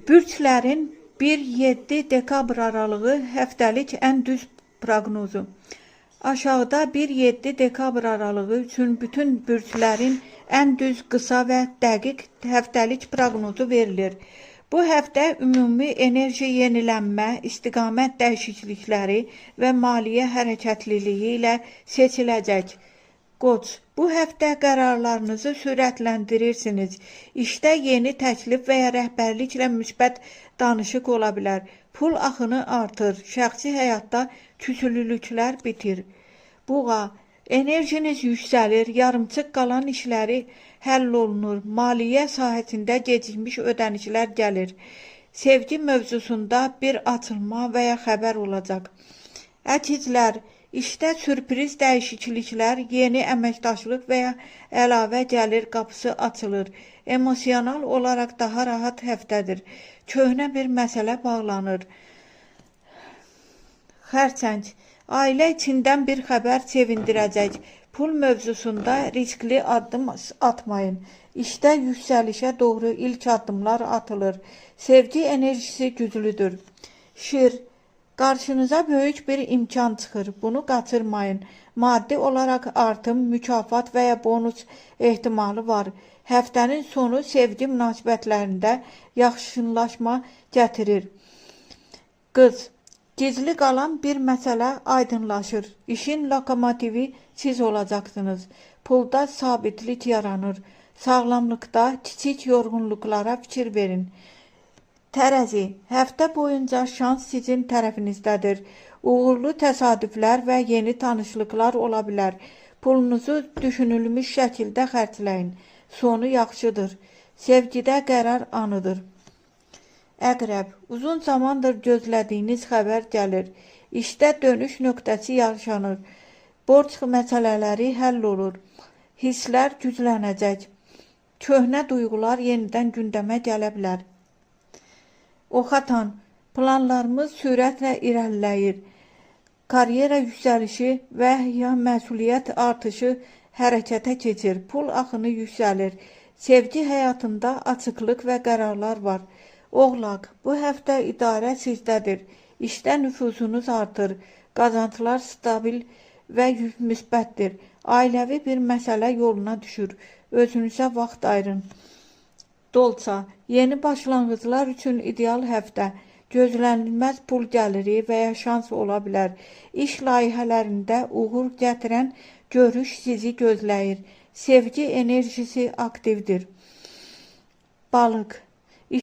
Bürclərin 1-7 dekabr aralığı həftəlik ən düz proqnozu. Aşağıda 1-7 dekabr aralığı üçün bütün bürclərin ən düz, qısa və dəqiq həftəlik proqnozu verilir. Bu həftə ümumi enerji yenilənmə, istiqamət dəyişiklikləri və maliyyə hərəkətliliyi ilə seçiləcək. Qoç, bu həftə qərarlarınızı sürətlendirirsiniz. İşdə yeni təklif və ya rəhbərliklə müsbət danışıq ola bilər. Pul axını artır, şəxsi həyatda küsülülüklər bitir. Buğa, enerjiniz yüksəlir, yarımçıq qalan işləri həll olunur, maliyyə sahəsində gecikmiş ödənişlər gəlir. Sevgi mövzusunda bir açılma və ya xəbər olacaq. Əkizlər, İşdə sürpriz dəyişikliklər, yeni əməkdaşlıq və ya əlavə gəlir qapısı açılır. Emosional olaraq daha rahat həftədir. Köhnə bir məsələ bağlanır. Xərçəng, ailə içindən bir xəbər sevindirəcək. Pul mövzusunda riskli addım atmayın. İşdə yüksəlişə doğru ilk addımlar atılır. Sevgi enerjisi güclüdür. Şir, qarşınıza böyük bir imkan çıxır. Bunu qaçırmayın. Maddi olaraq artım, mükafat və ya bonus ehtimalı var. Həftənin sonu sevgi münasibətlərində yaxşılaşma gətirir. Qız, gizli qalan bir məsələ aydınlaşır. İşin lokomotivi siz olacaqsınız. Pulda sabitlik yaranır. Sağlamlıqda kiçik yorğunluqlara fikir verin. Tərəzi, həftə boyunca şans sizin tərəfinizdədir. Uğurlu təsadüflər və yeni tanışlıqlar ola bilər. Pulunuzu düşünülmüş şəkildə xərcləyin. Sonu yaxşıdır. Sevgidə qərar anıdır. Əqrəb, uzun zamandır gözlədiyiniz xəbər gəlir. İşdə dönüş nöqtəsi yaşanır. Borc məsələləri həll olur. Hisslər güclənəcək. Köhnə duyğular yenidən gündəmə gələ bilər. Oxatan, planlarımız sürətlə irəliləyir. Karyera yüksəlişi və ya məsuliyyət artışı hərəkətə keçir. Pul axını yüksəlir. Sevgi həyatında açıqlıq və qərarlar var. Oğlaq, bu həftə idarə sizdədir. İşdə nüfuzunuz artır. Qazantılar stabil və müsbətdir. Ailəvi bir məsələ yoluna düşür. Özünüzə vaxt ayırın. Dolça, yeni başlanğıclar üçün ideal həftə. Gözlənilməz pul gəliri və ya şans ola bilər. İş layihələrində uğur gətirən görüş sizi gözləyir. Sevgi enerjisi aktivdir. Balıq,